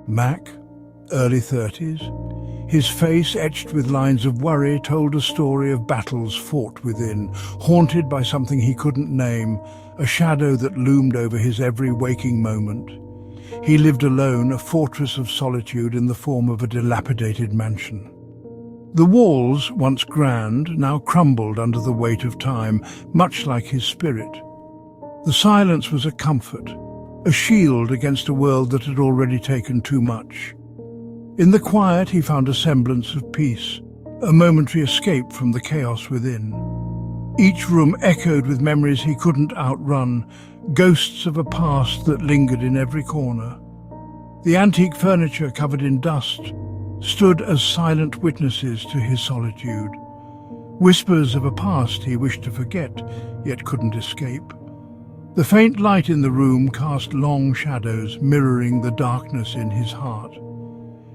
Mac, early 30s. His face, etched with lines of worry, told a story of battles fought within, haunted by something he couldn't name, a shadow that loomed over his every waking moment. He lived alone, a fortress of solitude in the form of a dilapidated mansion. The walls, once grand, now crumbled under the weight of time, much like his spirit. The silence was a comfort, a shield against a world that had already taken too much. In the quiet he found a semblance of peace, a momentary escape from the chaos within. Each room echoed with memories he couldn't outrun, ghosts of a past that lingered in every corner. The antique furniture, covered in dust, stood as silent witnesses to his solitude. Whispers of a past he wished to forget, yet couldn't escape. The faint light in the room cast long shadows, mirroring the darkness in his heart.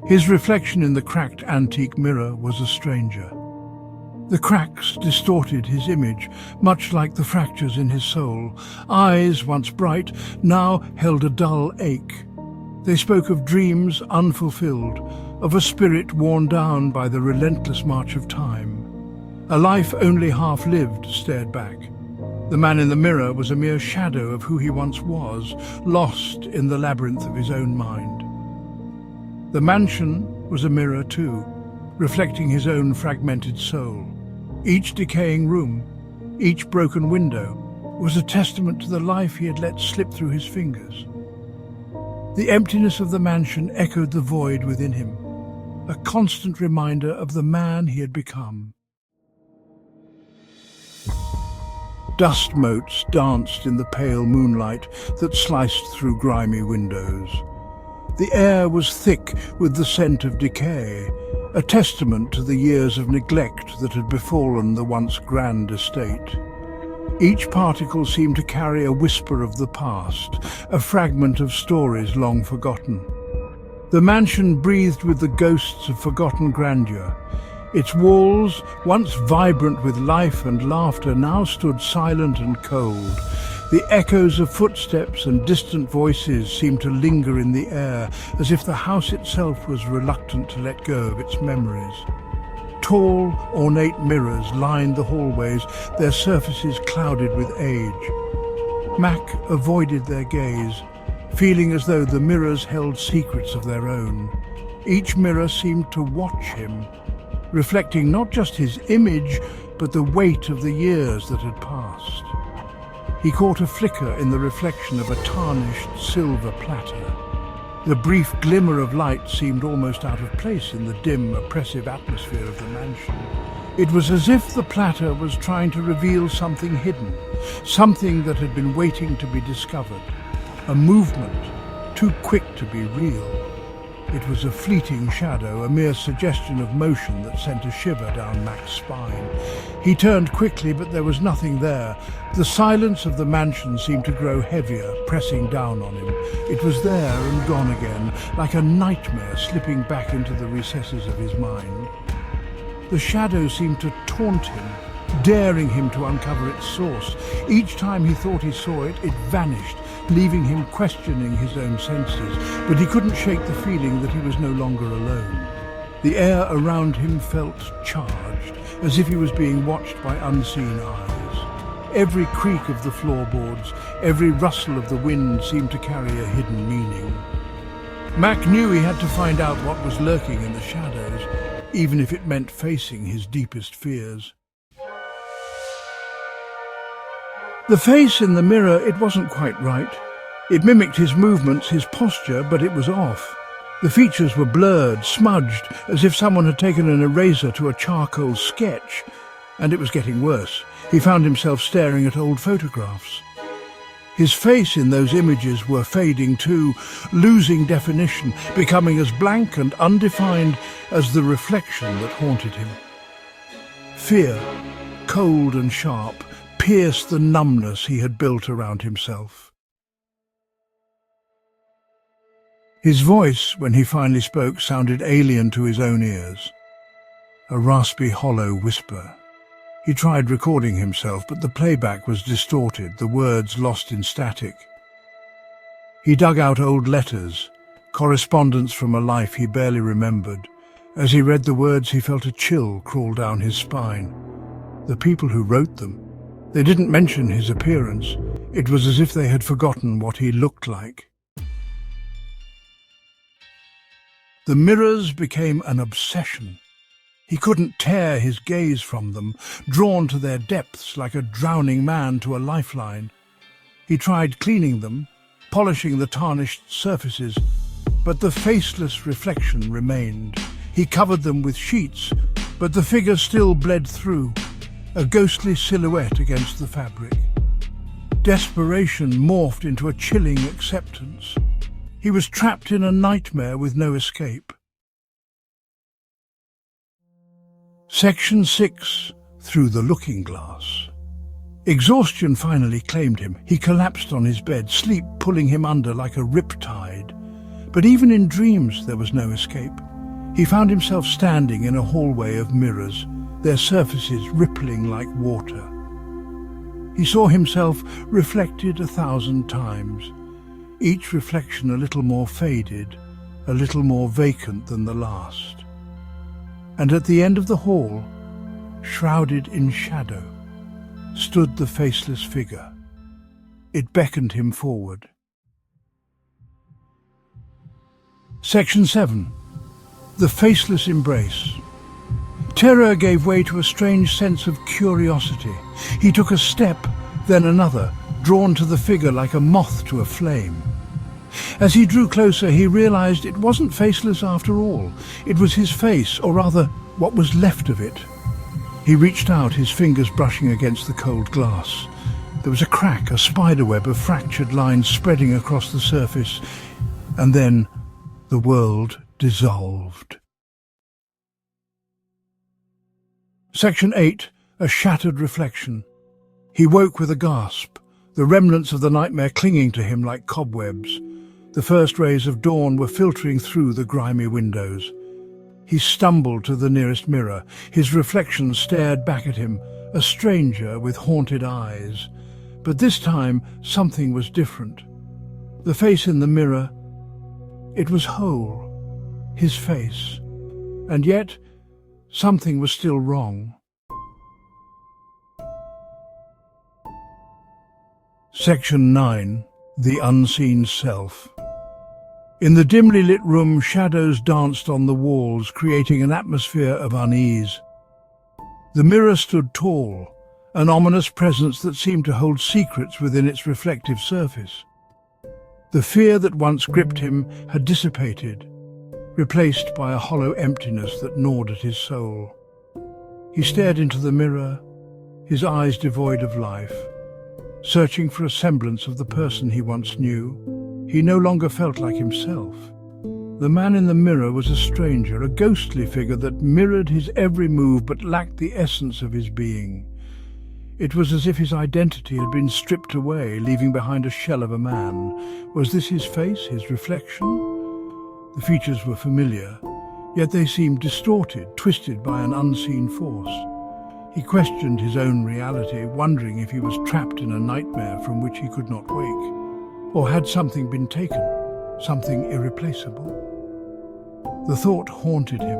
His reflection in the cracked antique mirror was a stranger. The cracks distorted his image, much like the fractures in his soul. Eyes, once bright, now held a dull ache. They spoke of dreams unfulfilled, of a spirit worn down by the relentless march of time. A life only half-lived stared back. The man in the mirror was a mere shadow of who he once was, lost in the labyrinth of his own mind. The mansion was a mirror too, reflecting his own fragmented soul. Each decaying room, each broken window, was a testament to the life he had let slip through his fingers. The emptiness of the mansion echoed the void within him, a constant reminder of the man he had become. Dust motes danced in the pale moonlight that sliced through grimy windows. The air was thick with the scent of decay, a testament to the years of neglect that had befallen the once grand estate. Each particle seemed to carry a whisper of the past, a fragment of stories long forgotten. The mansion breathed with the ghosts of forgotten grandeur. Its walls, once vibrant with life and laughter, now stood silent and cold. The echoes of footsteps and distant voices seemed to linger in the air, as if the house itself was reluctant to let go of its memories. Tall, ornate mirrors lined the hallways, their surfaces clouded with age. Mac avoided their gaze, feeling as though the mirrors held secrets of their own. Each mirror seemed to watch him, reflecting not just his image, but the weight of the years that had passed. He caught a flicker in the reflection of a tarnished silver platter. The brief glimmer of light seemed almost out of place in the dim, oppressive atmosphere of the mansion. It was as if the platter was trying to reveal something hidden, something that had been waiting to be discovered. A movement, too quick to be real. It was a fleeting shadow, a mere suggestion of motion that sent a shiver down Mac's spine. He turned quickly, but there was nothing there. The silence of the mansion seemed to grow heavier, pressing down on him. It was there and gone again, like a nightmare slipping back into the recesses of his mind. The shadow seemed to taunt him, daring him to uncover its source. Each time he thought he saw it, it vanished, leaving him questioning his own senses, but he couldn't shake the feeling that he was no longer alone. The air around him felt charged, as if he was being watched by unseen eyes. Every creak of the floorboards, every rustle of the wind seemed to carry a hidden meaning. Mac knew he had to find out what was lurking in the shadows, even if it meant facing his deepest fears. The face in the mirror, it wasn't quite right. It mimicked his movements, his posture, but it was off. The features were blurred, smudged, as if someone had taken an eraser to a charcoal sketch. And it was getting worse. He found himself staring at old photographs. His face in those images were fading too, losing definition, becoming as blank and undefined as the reflection that haunted him. Fear, cold and sharp, pierced the numbness he had built around himself. His voice, when he finally spoke, sounded alien to his own ears. A raspy, hollow whisper. He tried recording himself, but the playback was distorted, the words lost in static. He dug out old letters, correspondence from a life he barely remembered. As he read the words, he felt a chill crawl down his spine. The people who wrote them, they didn't mention his appearance. It was as if they had forgotten what he looked like. The mirrors became an obsession. He couldn't tear his gaze from them, drawn to their depths like a drowning man to a lifeline. He tried cleaning them, polishing the tarnished surfaces, but the faceless reflection remained. He covered them with sheets, but the figure still bled through, a ghostly silhouette against the fabric. Desperation morphed into a chilling acceptance. He was trapped in a nightmare with no escape. Section 6. Through the Looking Glass. Exhaustion finally claimed him. He collapsed on his bed, sleep pulling him under like a riptide. But even in dreams there was no escape. He found himself standing in a hallway of mirrors, their surfaces rippling like water. He saw himself reflected 1,000 times, each reflection a little more faded, a little more vacant than the last. And at the end of the hall, shrouded in shadow, stood the faceless figure. It beckoned him forward. Section 7. The Faceless Embrace. Terror gave way to a strange sense of curiosity. He took a step, then another, drawn to the figure like a moth to a flame. As he drew closer, he realized it wasn't faceless after all. It was his face, or rather, what was left of it. He reached out, his fingers brushing against the cold glass. There was a crack, a spiderweb of fractured lines spreading across the surface, and then the world dissolved. Section 8. A Shattered Reflection. He woke with a gasp, the remnants of the nightmare clinging to him like cobwebs. The first rays of dawn were filtering through the grimy windows. He stumbled to the nearest mirror. His reflection stared back at him, a stranger with haunted eyes. But this time, something was different. The face in the mirror, it was whole, his face, and yet something was still wrong. Section 9. The Unseen Self. In the dimly lit room, shadows danced on the walls, creating an atmosphere of unease. The mirror stood tall, an ominous presence that seemed to hold secrets within its reflective surface. The fear that once gripped him had dissipated, replaced by a hollow emptiness that gnawed at his soul. He stared into the mirror, his eyes devoid of life, searching for a semblance of the person he once knew. He no longer felt like himself. The man in the mirror was a stranger, a ghostly figure that mirrored his every move but lacked the essence of his being. It was as if his identity had been stripped away, leaving behind a shell of a man. Was this his face, his reflection? The features were familiar, yet they seemed distorted, twisted by an unseen force. He questioned his own reality, wondering if he was trapped in a nightmare from which he could not wake. Or had something been taken, something irreplaceable? The thought haunted him,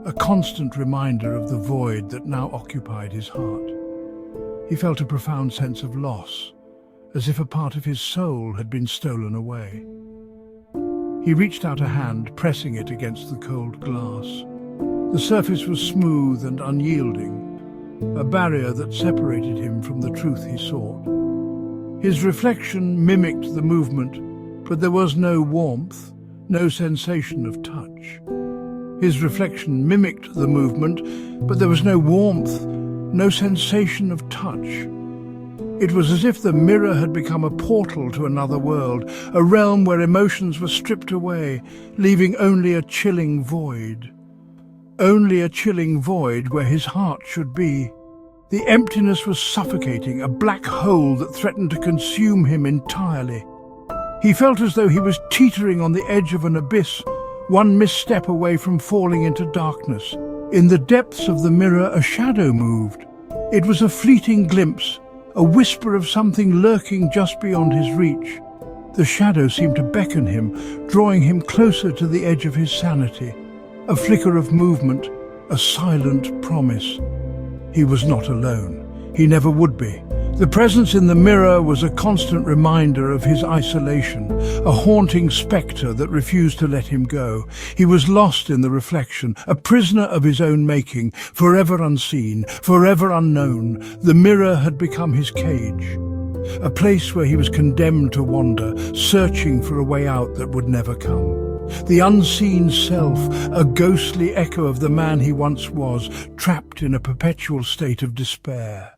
a constant reminder of the void that now occupied his heart. He felt a profound sense of loss, as if a part of his soul had been stolen away. He reached out a hand, pressing it against the cold glass. The surface was smooth and unyielding, a barrier that separated him from the truth he sought. His reflection mimicked the movement, but there was no warmth, no sensation of touch. His reflection mimicked the movement, but there was no warmth, no sensation of touch. It was as if the mirror had become a portal to another world, a realm where emotions were stripped away, leaving only a chilling void. Only a chilling void where his heart should be. The emptiness was suffocating, a black hole that threatened to consume him entirely. He felt as though he was teetering on the edge of an abyss, one misstep away from falling into darkness. In the depths of the mirror, a shadow moved. It was a fleeting glimpse, a whisper of something lurking just beyond his reach. The shadow seemed to beckon him, drawing him closer to the edge of his sanity. A flicker of movement, a silent promise. He was not alone. He never would be. The presence in the mirror was a constant reminder of his isolation, a haunting spectre that refused to let him go. He was lost in the reflection, a prisoner of his own making, forever unseen, forever unknown. The mirror had become his cage, a place where he was condemned to wander, searching for a way out that would never come. The unseen self, a ghostly echo of the man he once was, trapped in a perpetual state of despair.